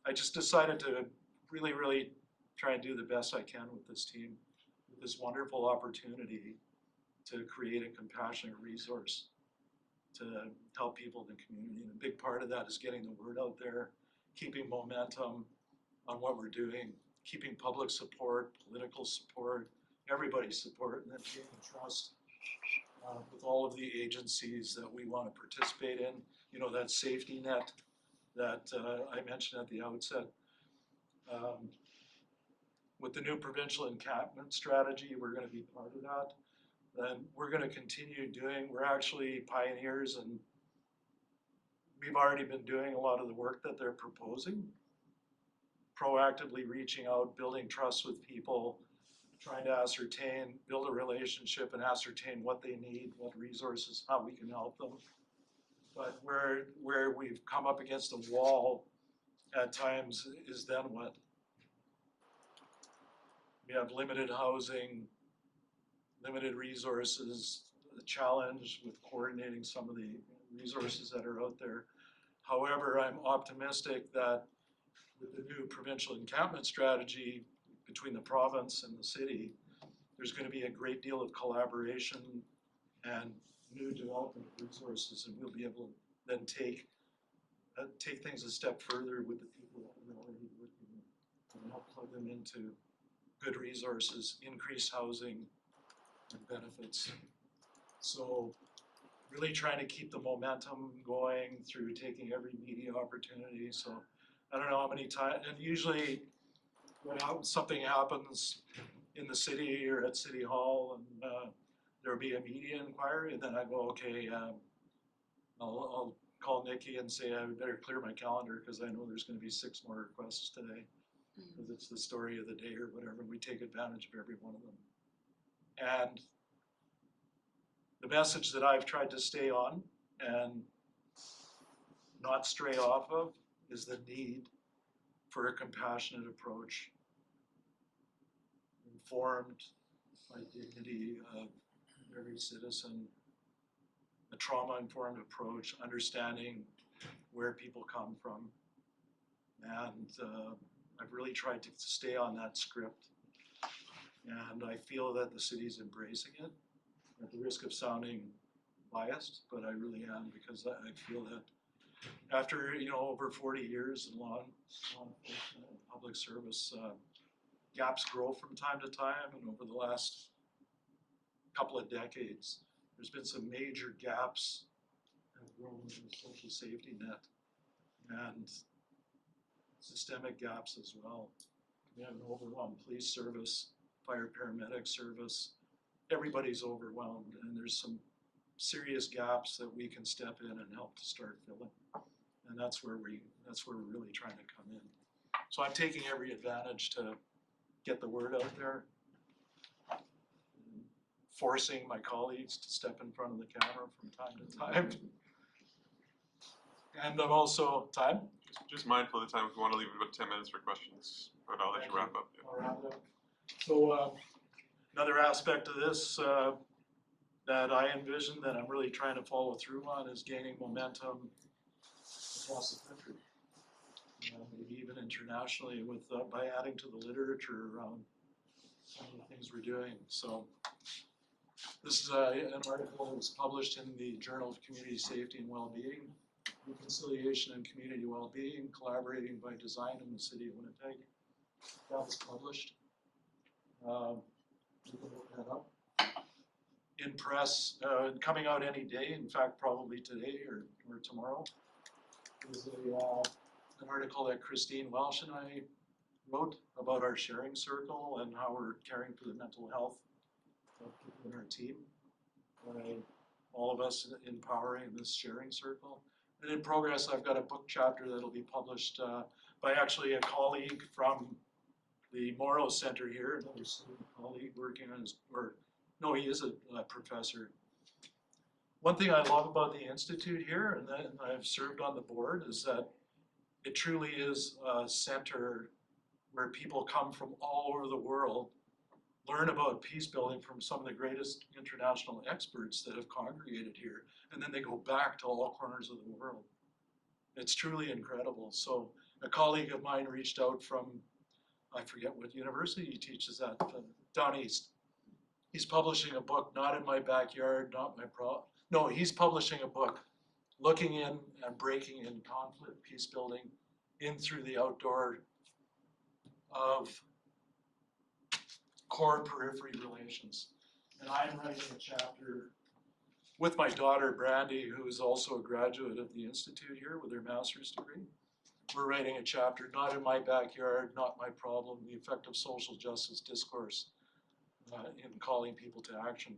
I just decided to really, really try and do the best I can with this team, with this wonderful opportunity to create a compassionate resource to help people in the community. And a big part of that is getting the word out there, keeping momentum on what we're doing, keeping public support, political support, everybody's support, and then gaining trust with all of the agencies that we want to participate in. You know, that safety net that I mentioned at the outset. With the new provincial encampment strategy, we're going to be part of that. Then we're going to continue doing, we're actually pioneers, and we've already been doing a lot of the work that they're proposing, proactively reaching out, building trust with people, trying to build a relationship and ascertain what they need, what resources, how we can help them. But where we've come up against a wall at times is then what? We have limited housing, limited resources, the challenge with coordinating some of the resources that are out there. However, I'm optimistic that with the new provincial encampment strategy between the province and the city, there's going to be a great deal of collaboration and new development resources, and we'll be able to then take things a step further with the people that we're already working with and help plug them into good resources, increased housing, and benefits. So really trying to keep the momentum going through taking every media opportunity. So I don't know how many times, and usually when something happens in the city or at City Hall, and there'll be a media inquiry, and then I go, okay, I'll call Nikki and say I better clear my calendar because I know there's going to be 6 more requests today. because it's the story of the day or whatever, and we take advantage of every one of them. And the message that I've tried to stay on and not stray off of is the need for a compassionate approach, informed by dignity of every citizen, a trauma-informed approach, understanding where people come from. And I've really tried to stay on that script. And I feel that the city's embracing it, at the risk of sounding biased, but I really am, because I feel that after, over 40 years in law enforcement and public service, gaps grow from time to time, and over the last couple of decades, there's been some major gaps that have grown in the social safety net, and systemic gaps as well. We have an overwhelmed police service, fire paramedic service. Everybody's overwhelmed, and there's some serious gaps that we can step in and help to start filling. And that's where we're really trying to come in. So I'm taking every advantage to get the word out there, forcing my colleagues to step in front of the camera from time to time. And I'm also, time? Just mindful of the time, if you want to leave it about 10 minutes for questions, but I'll let you wrap up. I'll wrap it up. So another aspect of this that I envision that I'm really trying to follow through on is gaining momentum across the country, maybe even internationally, with by adding to the literature around some of the things we're doing. So this is an article that was published in the Journal of Community Safety and Wellbeing, Reconciliation and Community Wellbeing, Collaborating by Design in the City of Winnipeg. That was published. You can look that up. In press, coming out any day, in fact probably today or tomorrow, is an article that Christine Welsh and I wrote about our sharing circle and how we're caring for the mental health of people in our team, by all of us empowering this sharing circle. And in progress, I've got a book chapter that'll be published by actually a colleague from the Morrow Center here, another student colleague working on his, he is a professor. One thing I love about the Institute here, and that I've served on the board, is that it truly is a center where people come from all over the world, learn about peace building from some of the greatest international experts that have congregated here, and then they go back to all corners of the world. It's truly incredible. So a colleague of mine reached out from, I forget what university he teaches at, down east. He's publishing a book, Not in My Backyard, Not My Problem. No, he's publishing a book looking in and breaking in conflict, peace building, in through the outdoor of core periphery relations. And I'm writing a chapter with my daughter, Brandy, who is also a graduate of the Institute here with her master's degree. We're writing a chapter, Not in My Backyard, Not My Problem, the effect of social justice discourse in calling people to action.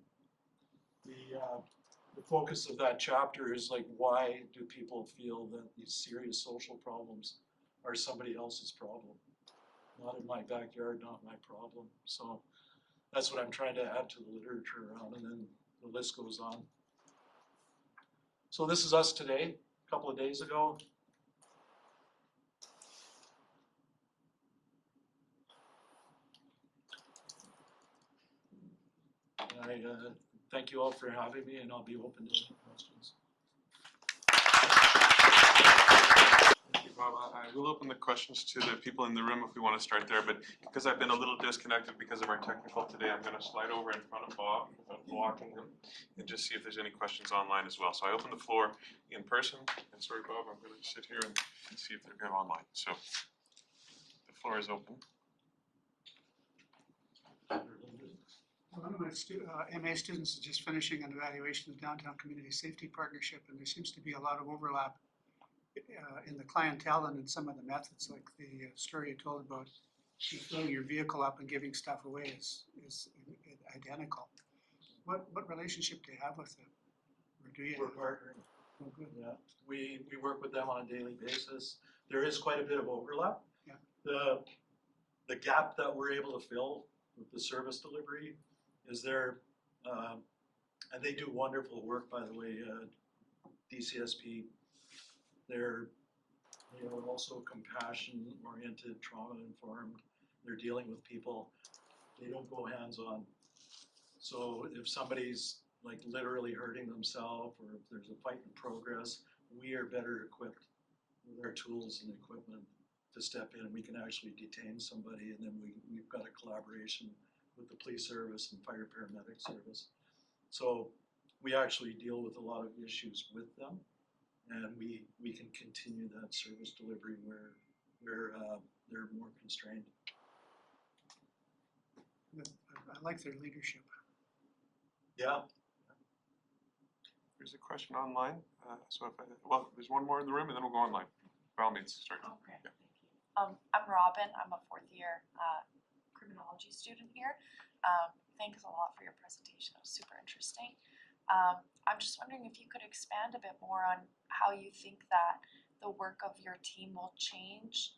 The focus of that chapter is like, why do people feel that these serious social problems are somebody else's problem? Not in my backyard, not my problem. So that's what I'm trying to add to the literature around, and then the list goes on. So this is us today, a couple of days ago. I thank you all for having me, and I'll be open to any questions. Thank you, Bob. I will open the questions to the people in the room if we want to start there, but because I've been a little disconnected because of our technical today, I'm going to slide over in front of Bob without blocking him and just see if there's any questions online as well. So I open the floor in person, and sorry, Bob, I'm going to sit here and see if they're good online. So the floor is open. One of my MA students is just finishing an evaluation of the Downtown Community Safety Partnership, and there seems to be a lot of overlap in the clientele and in some of the methods, like the story you told about filling your vehicle up and giving stuff away is identical. What relationship do you have with them? Or do you? We're partnering. Oh, good. Yeah, we work with them on a daily basis. There is quite a bit of overlap. Yeah. the gap that we're able to fill with the service delivery is there, and they do wonderful work, by the way, DCSP. They're also compassion-oriented, trauma-informed. They're dealing with people. They don't go hands-on. So if somebody's like literally hurting themselves, or if there's a fight in progress, we are better equipped with our tools and equipment to step in. We can actually detain somebody, and then we've got a collaboration with the police service and fire paramedic service. So we actually deal with a lot of issues with them, and we can continue that service delivery where they're more constrained. I like their leadership. Yeah. There's a question online. Well, there's one more in the room, and then we'll go online. By all means, start. Okay, thank you. I'm Robin. I'm a fourth year criminology student here. Thanks a lot for your presentation. It was super interesting. I'm just wondering if you could expand a bit more on how you think that the work of your team will change,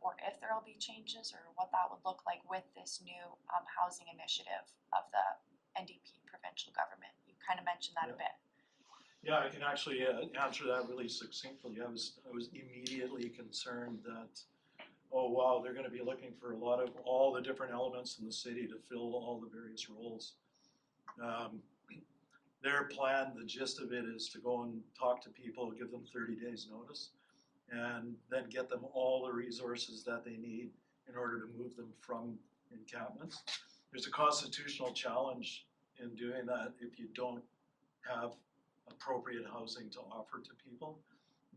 or if there will be changes, or what that would look like with this new housing initiative of the NDP provincial government. You kind of mentioned that a bit. Yeah, I can actually answer that really succinctly. I was immediately concerned that, oh wow, they're going to be looking for a lot of all the different elements in the city to fill all the various roles. Their plan, the gist of it, is to go and talk to people, give them 30 days notice, and then get them all the resources that they need in order to move them from encampments. There's a constitutional challenge in doing that if you don't have appropriate housing to offer to people.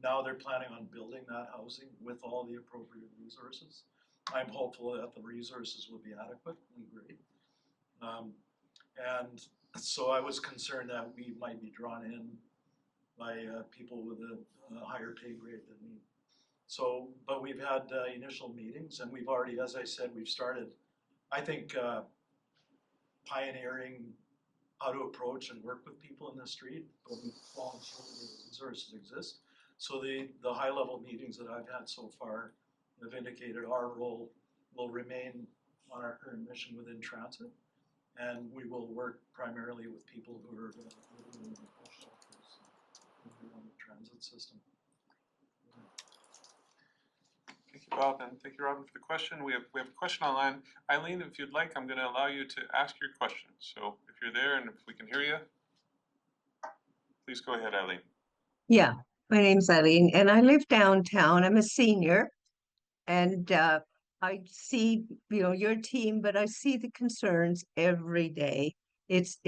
Now they're planning on building that housing with all the appropriate resources. I'm hopeful that the resources will be adequate and great. And so I was concerned that we might be drawn in by people with a higher pay grade than me. So, but we've had initial meetings, and we've already, as I said, we've started, I think, pioneering how to approach and work with people in the street, but we've volunteered the resources exist. So the high-level meetings that I've had so far have indicated our role will remain on our current mission within transit, and we will work primarily with people who are living in the bus shelters on the transit system. Thank you, Bob, and thank you, Robin, for the question. We have a question online. Eileen, if you'd like, I'm going to allow you to ask your question. So if you're there and if we can hear you, please go ahead, Eileen. Yeah, my name's Eileen, and I live downtown. I'm a senior, and I see, your team, but I see the concerns every day. It's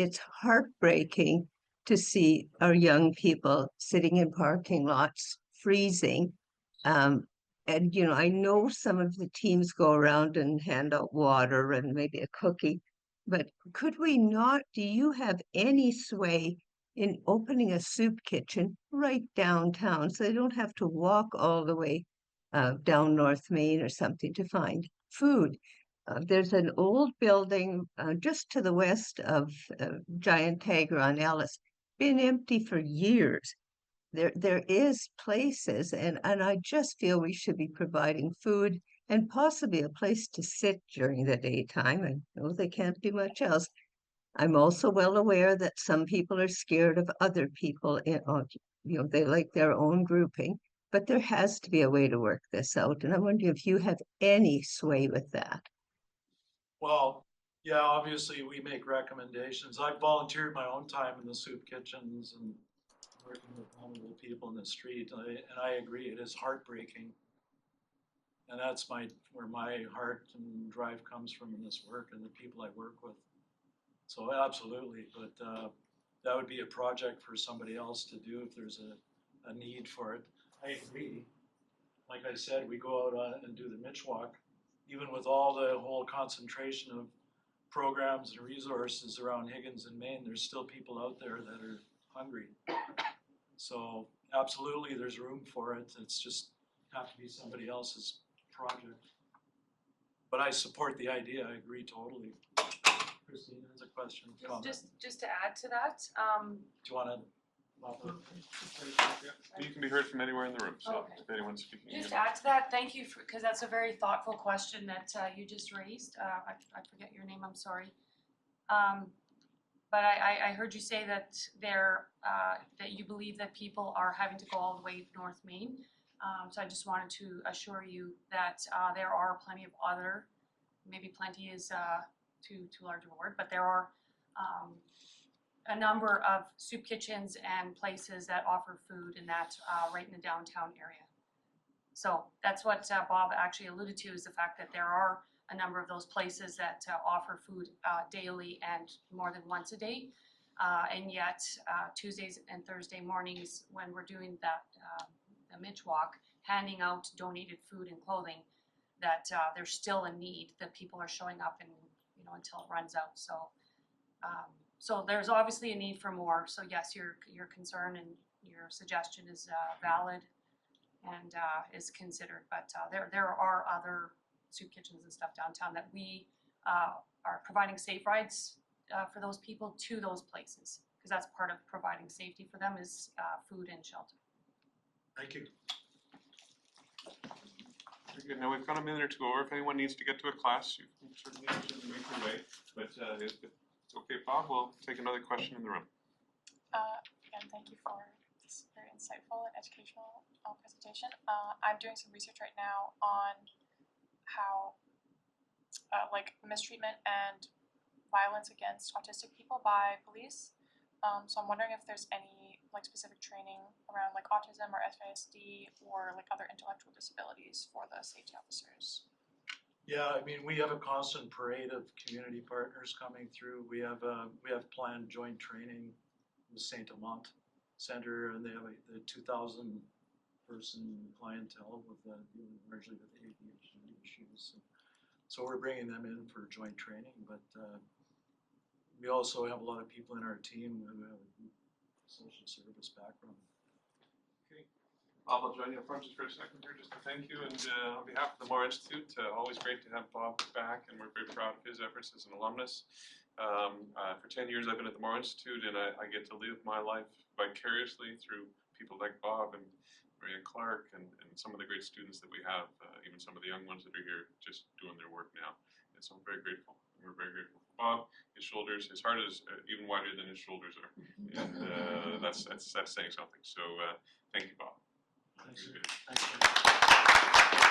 heartbreaking to see our young people sitting in parking lots, freezing. And, I know some of the teams go around and hand out water and maybe a cookie, but could we not, do you have any sway in opening a soup kitchen right downtown so they don't have to walk all the way down North Main or something to find food? There's an old building just to the west of Giant Tiger on Ellis, been empty for years. There is places, and I just feel we should be providing food and possibly a place to sit during the daytime. I know they can't do much else. I'm also well aware that some people are scared of other people, they like their own grouping, but there has to be a way to work this out. And I wonder if you have any sway with that. Well, yeah, obviously we make recommendations. I've volunteered my own time in the soup kitchens and working with vulnerable people in the street, and I agree, it is heartbreaking. And that's where my heart and drive comes from in this work and the people I work with. So absolutely, but that would be a project for somebody else to do if there's a need for it. I agree. Like I said, we go out and do the Mitch Walk, even with all the whole concentration of programs and resources around Higgins and Maine, there's still people out there that are hungry. So absolutely, there's room for it. It's just have to be somebody else's project. But I support the idea. I agree totally. Christine has a question. Just to add to that, Do you want to You can be heard from anywhere in the room, so Okay. if anyone's speaking. Just to add to that, thank you for, because that's a very thoughtful question that you just raised. I forget your name, I'm sorry. But I heard you say that that you believe that people are having to go all the way to North Main. So I just wanted to assure you that there are plenty of other, maybe plenty is too large of a word, but there are a number of soup kitchens and places that offer food in that right in the downtown area. So that's what Bob actually alluded to, is the fact that there are a number of those places that offer food daily and more than once a day. And yet Tuesdays and Thursday mornings, when we're doing that the Mitch Walk, handing out donated food and clothing, that there's still a need, that people are showing up and, you know, until it runs out. So so there's obviously a need for more. So yes, your concern and your suggestion is valid and is considered. But there are other soup kitchens and stuff downtown that we are providing safe rides for those people to those places, because that's part of providing safety for them, is food and shelter. Thank you. Very good. Now we've got a minute or two over. If anyone needs to get to a class, you can certainly make your way. But if it's okay, Bob, we'll take another question in the room. Again, thank you for this very insightful and educational presentation. I'm doing some research right now on how like mistreatment and violence against autistic people by police. So I'm wondering if there's any like specific training around like autism or FASD or like other intellectual disabilities for the safety officers. Yeah, I mean, we have a constant parade of community partners coming through. We have planned joint training with Saint Amant Center, and they have the 2,000 person clientele with dealing largely with ADHD issues. So we're bringing them in for joint training, but we also have a lot of people in our team who have a social service background. Okay. Bob, I'll join you up front just for a second here, just to thank you. And on behalf of the Moore Institute, always great to have Bob back, and we're very proud of his efforts as an alumnus. For 10 years I've been at the Moore Institute, and I get to live my life vicariously through people like Bob and Maria Clark and some of the great students that we have, even some of the young ones that are here just doing their work now. And so I'm very grateful. And we're very grateful for Bob. His heart is even wider than his shoulders are. And that's saying something. So thank you, Bob. Thanks. Appreciate it. Thanks.